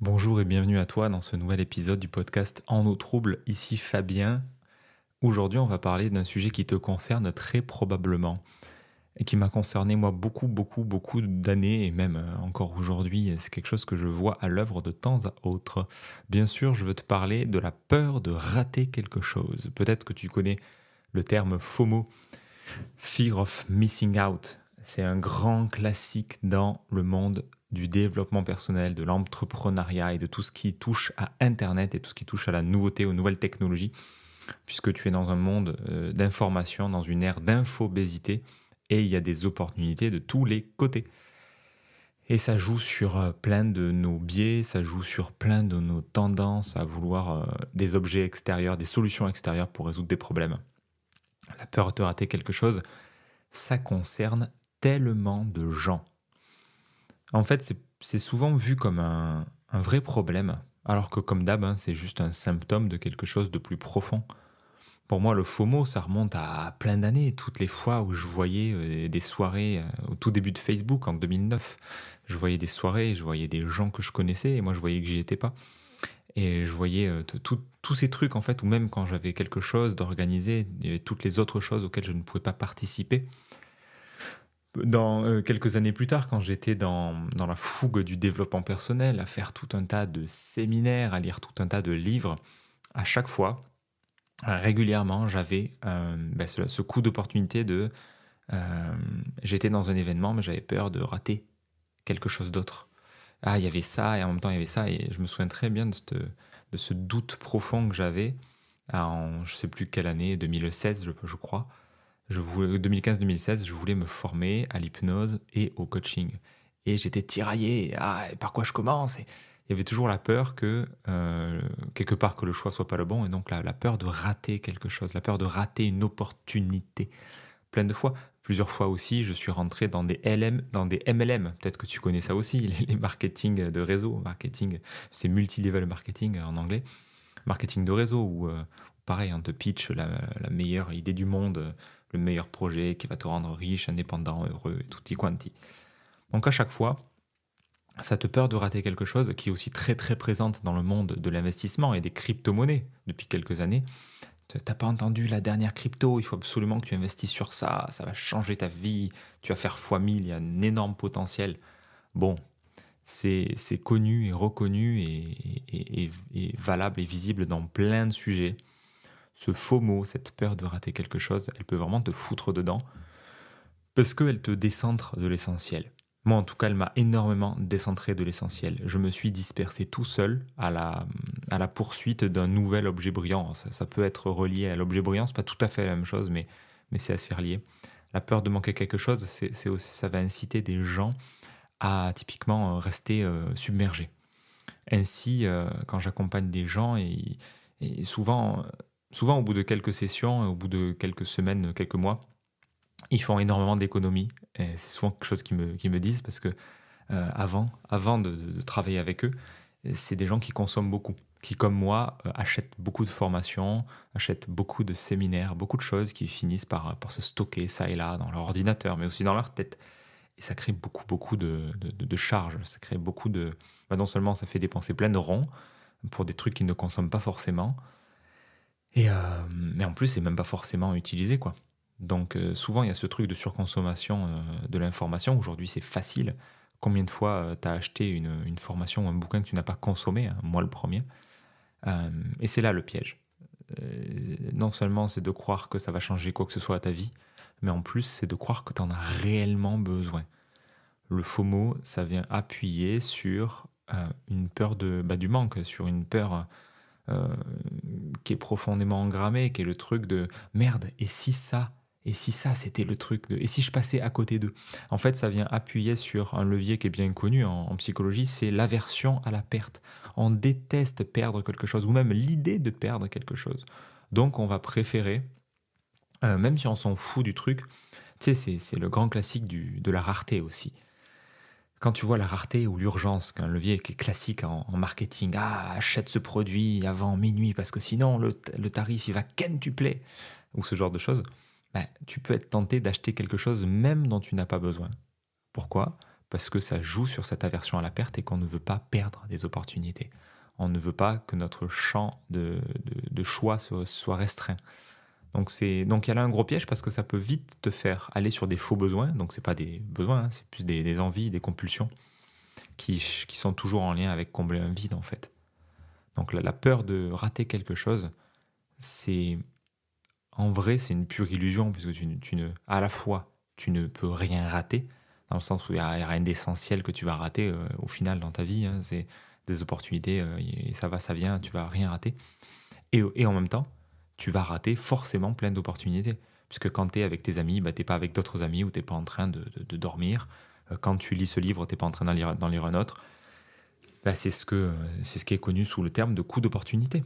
Bonjour et bienvenue à toi dans ce nouvel épisode du podcast En eau trouble, ici Fabien. Aujourd'hui, on va parler d'un sujet qui te concerne très probablement et qui m'a concerné moi beaucoup d'années et même encore aujourd'hui, c'est quelque chose que je vois à l'œuvre de temps à autre. Bien sûr, je veux te parler de la peur de rater quelque chose. Peut-être que tu connais le terme FOMO, Fear of Missing Out. C'est un grand classique dans le monde du développement personnel, de l'entrepreneuriat et de tout ce qui touche à Internet et tout ce qui touche à la nouveauté, aux nouvelles technologies, puisque tu es dans un monde d'information, dans une ère d'infobésité, et il y a des opportunités de tous les côtés. Et ça joue sur plein de nos biais, ça joue sur plein de nos tendances à vouloir des objets extérieurs, des solutions extérieures pour résoudre des problèmes. La peur de rater quelque chose, ça concerne tellement de gens. En fait, c'est souvent vu comme un vrai problème, alors que comme d'hab, hein, c'est juste un symptôme de quelque chose de plus profond. Pour moi, le FOMO, ça remonte à plein d'années. Toutes les fois où je voyais des soirées, au tout début de Facebook, en 2009, je voyais des soirées, je voyais des gens que je connaissais, et moi je voyais que j'y étais pas. Et je voyais tous ces trucs, en fait, ou même quand j'avais quelque chose d'organisé, il y avait toutes les autres choses auxquelles je ne pouvais pas participer. Dans quelques années plus tard, quand j'étais dans la fougue du développement personnel, à faire tout un tas de séminaires, à lire tout un tas de livres, à chaque fois, régulièrement, j'avais ce coup d'opportunité de... j'étais dans un événement, mais j'avais peur de rater quelque chose d'autre. Ah, il y avait ça, et en même temps, il y avait ça, et je me souviens très bien de ce doute profond que j'avais en je sais plus quelle année, 2016, je crois. 2015-2016, je voulais me former à l'hypnose et au coaching. Et j'étais tiraillé. Ah, et par quoi je commence? Et il y avait toujours la peur que, quelque part, que le choix soit pas le bon. Et donc, la peur de rater quelque chose, la peur de rater une opportunité. Plein de fois. Plusieurs fois aussi, je suis rentré dans des dans des MLM. Peut-être que tu connais ça aussi, les marketing de réseau. Marketing, c'est multi-level marketing en anglais. Marketing de réseau où, pareil, on te pitch la meilleure idée du monde, le meilleur projet qui va te rendre riche, indépendant, heureux, et tutti quanti. Donc à chaque fois, cette peur de rater quelque chose qui est aussi très présente dans le monde de l'investissement et des crypto-monnaies depuis quelques années. T'as pas entendu la dernière crypto, il faut absolument que tu investisses sur ça, ça va changer ta vie, tu vas faire fois 1000, il y a un énorme potentiel. Bon, c'est connu et reconnu et valable et visible dans plein de sujets. Ce FOMO, cette peur de rater quelque chose, elle peut vraiment te foutre dedans parce qu'elle te décentre de l'essentiel. Moi, en tout cas, elle m'a énormément décentré de l'essentiel. Je me suis dispersé tout seul à la poursuite d'un nouvel objet brillant. Ça peut être relié à l'objet brillant, c'est pas tout à fait la même chose, mais c'est assez relié. La peur de manquer quelque chose, c'est aussi, ça va inciter des gens à typiquement rester submergés. Ainsi, quand j'accompagne des gens, et souvent au bout de quelques sessions, au bout de quelques semaines, quelques mois, ils font énormément d'économies. Et c'est souvent quelque chose qu'ils me disent parce que avant de travailler avec eux, c'est des gens qui consomment beaucoup, qui comme moi achètent beaucoup de formations, achètent beaucoup de séminaires, beaucoup de choses qui finissent par se stocker ça et là dans leur ordinateur, mais aussi dans leur tête. Et ça crée beaucoup de charges, ça crée beaucoup de... non seulement ça fait dépenser plein de ronds pour des trucs qu'ils ne consomment pas forcément, mais en plus c'est même pas forcément utilisé quoi. Donc souvent il y a ce truc de surconsommation de l'information. Aujourd'hui c'est facile. Combien de fois tu as acheté une formation ou un bouquin que tu n'as pas consommé, hein, moi le premier. Et c'est là le piège. Non seulement c'est de croire que ça va changer quoi que ce soit à ta vie, mais en plus c'est de croire que tu en as réellement besoin. Le FOMO, ça vient appuyer sur une peur du manque, sur une peur euh, qui est profondément engrammée, qui est le truc de merde, et si ça, c'était le truc de, et si je passais à côté d'eux. En fait, ça vient appuyer sur un levier qui est bien connu en psychologie, c'est l'aversion à la perte. On déteste perdre quelque chose, ou même l'idée de perdre quelque chose. Donc, on va préférer, même si on s'en fout du truc, tu sais, c'est le grand classique de la rareté aussi. Quand tu vois la rareté ou l'urgence, qu'un levier qui est classique en marketing, ah, achète ce produit avant minuit parce que sinon le tarif il va quintupler, ou ce genre de choses, ben, tu peux être tenté d'acheter quelque chose même dont tu n'as pas besoin. Pourquoi? parce que ça joue sur cette aversion à la perte et qu'on ne veut pas perdre des opportunités. On ne veut pas que notre champ de choix soit restreint. Donc il y a là un gros piège parce que ça peut vite te faire aller sur des faux besoins. Donc c'est pas des besoins, hein, c'est plus des envies, des compulsions qui sont toujours en lien avec combler un vide en fait. Donc la peur de rater quelque chose, en vrai c'est une pure illusion puisque à la fois tu ne peux rien rater dans le sens où il n'y a rien d'essentiel que tu vas rater au final dans ta vie. Hein, c'est des opportunités et ça va, ça vient, tu vas rien rater. Et en même temps, tu vas rater forcément plein d'opportunités. Puisque quand tu es avec tes amis, tu n'es pas avec d'autres amis ou tu n'es pas en train de dormir. Quand tu lis ce livre, tu n'es pas en train d'en lire un autre. C'est ce qui est connu sous le terme de coup d'opportunité.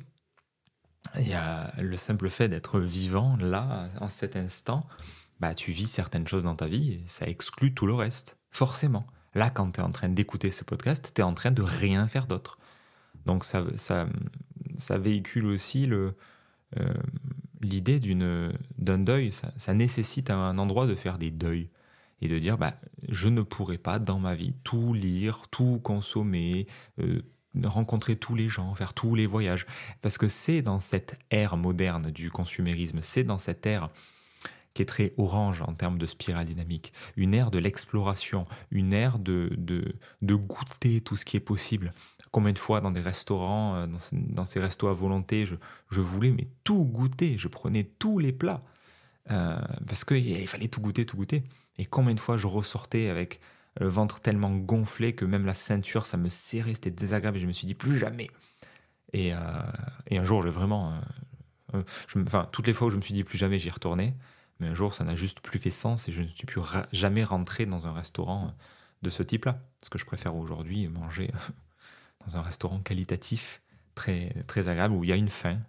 Il y a le simple fait d'être vivant là, en cet instant, tu vis certaines choses dans ta vie et ça exclut tout le reste, forcément. Là, quand tu es en train d'écouter ce podcast, tu es en train de rien faire d'autre. Donc ça véhicule aussi l'idée d'un deuil. Ça nécessite un endroit de faire des deuils et de dire je ne pourrai pas dans ma vie tout lire, tout consommer, rencontrer tous les gens, faire tous les voyages. Parce que c'est dans cette ère moderne du consumérisme, c'est dans cette ère qui est très orange en termes de spirale dynamique, une ère de l'exploration, une ère de goûter tout ce qui est possible. Combien de fois dans des restaurants, dans ces restos à volonté, je voulais tout goûter, je prenais tous les plats, parce qu'il fallait tout goûter, tout goûter. Et combien de fois je ressortais avec le ventre tellement gonflé que même la ceinture, ça me serrait, c'était désagréable, et je me suis dit plus jamais. Et un jour, j'ai vraiment... toutes les fois où je me suis dit plus jamais, j'y retournais. Mais un jour, ça n'a juste plus fait sens et je ne suis plus jamais rentré dans un restaurant de ce type-là. Parce que je préfère aujourd'hui manger dans un restaurant qualitatif, très, très agréable, où il y a une faim.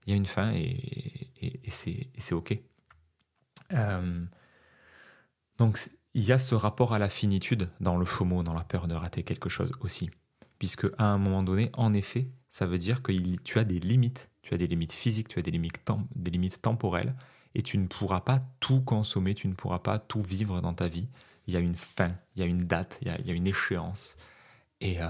Il y a une faim et c'est OK. Donc, il y a ce rapport à la finitude dans le FOMO, dans la peur de rater quelque chose aussi. Puisque à un moment donné, en effet, ça veut dire que tu as des limites. Tu as des limites physiques, tu as des limites temporelles. Et tu ne pourras pas tout consommer, tu ne pourras pas tout vivre dans ta vie. Il y a une fin, il y a une date, il y a une échéance. Et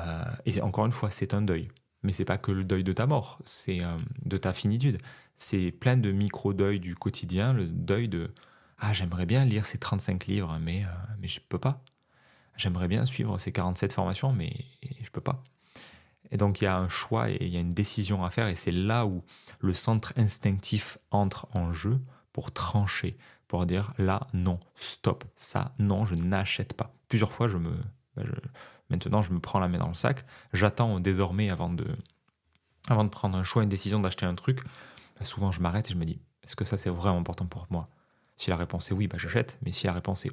encore une fois, c'est un deuil. Mais c'est pas que le deuil de ta mort, c'est de ta finitude. C'est plein de micro-deuils du quotidien, le deuil de « Ah, j'aimerais bien lire ces 35 livres, mais je peux pas. J'aimerais bien suivre ces 47 formations, mais je peux pas. » Et donc il y a un choix et il y a une décision à faire, et c'est là où le centre instinctif entre en jeu pour trancher, pour dire là, non, stop, ça, non, je n'achète pas. Plusieurs fois, maintenant, je me prends la main dans le sac. J'attends désormais avant de prendre un choix, une décision d'acheter un truc. Souvent, je m'arrête et je me dis, est-ce que ça, c'est vraiment important pour moi? Si la réponse est oui, j'achète. Mais si la réponse est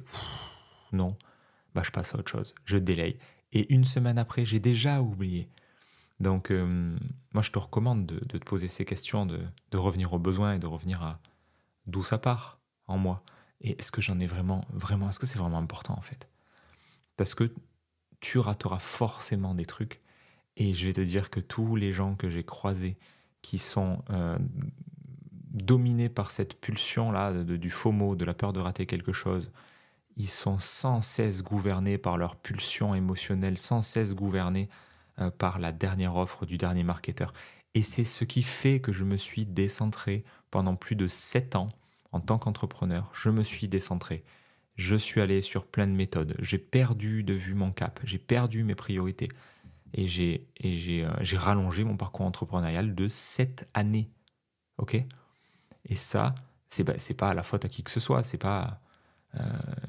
non, je passe à autre chose. Je délaye. Et une semaine après, j'ai déjà oublié. Donc, moi, je te recommande de te poser ces questions, de revenir aux besoins et de revenir à d'où ça part en moi. Et est-ce que j'en ai vraiment, est-ce que c'est vraiment important en fait? Parce que tu rateras forcément des trucs. Et je vais te dire que tous les gens que j'ai croisés qui sont dominés par cette pulsion-là du FOMO, de la peur de rater quelque chose, ils sont sans cesse gouvernés par leur pulsion émotionnelle, sans cesse gouvernés par la dernière offre du dernier marketeur. Et c'est ce qui fait que je me suis décentré pendant plus de 7 ans en tant qu'entrepreneur. Je me suis décentré. Je suis allé sur plein de méthodes. J'ai perdu de vue mon cap. J'ai perdu mes priorités. Et j'ai rallongé mon parcours entrepreneurial de 7 années. OK ? Et ça, c'est pas la faute à qui que ce soit. C'est pas...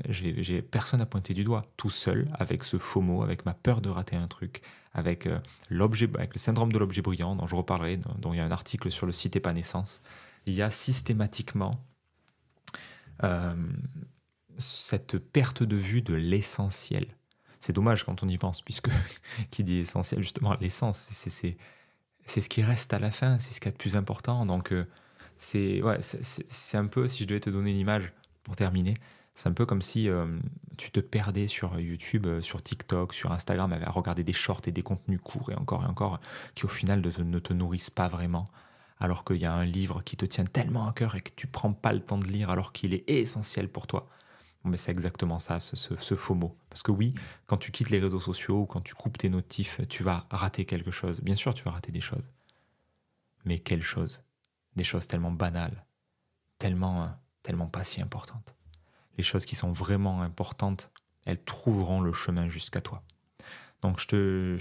j'ai personne à pointer du doigt, tout seul, avec ce FOMO, avec ma peur de rater un truc, avec avec le syndrome de l'objet brillant, dont je reparlerai, dont il y a un article sur le site Épanescence. Il y a systématiquement cette perte de vue de l'essentiel. C'est dommage quand on y pense, puisque qui dit essentiel, justement, l'essence, c'est ce qui reste à la fin, c'est ce qu'il y a de plus important. Donc, c'est un peu, si je devais te donner une image pour terminer, c'est un peu comme si tu te perdais sur YouTube, sur TikTok, sur Instagram, à regarder des shorts et des contenus courts et encore, qui au final ne te nourrissent pas vraiment. Alors qu'il y a un livre qui te tient tellement à cœur et que tu prends pas le temps de lire alors qu'il est essentiel pour toi. Bon, mais c'est exactement ça, ce FOMO. Parce que oui, quand tu quittes les réseaux sociaux ou quand tu coupes tes notifs, tu vas rater quelque chose. Bien sûr, tu vas rater des choses. Mais quelles choses? Des choses tellement banales, tellement pas si importantes. Les choses qui sont vraiment importantes, elles trouveront le chemin jusqu'à toi. Donc je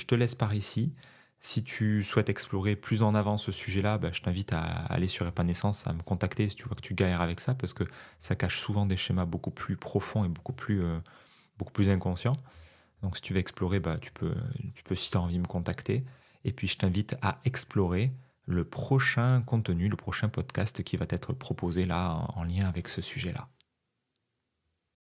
te laisse par ici. Si tu souhaites explorer plus en avant ce sujet-là, je t'invite à aller sur Épanescence, à me contacter si tu vois que tu galères avec ça, parce que ça cache souvent des schémas beaucoup plus profonds et beaucoup plus inconscients. Donc si tu veux explorer, tu peux si tu as envie me contacter. Et puis je t'invite à explorer le prochain contenu, le prochain podcast qui va être proposé là en lien avec ce sujet-là.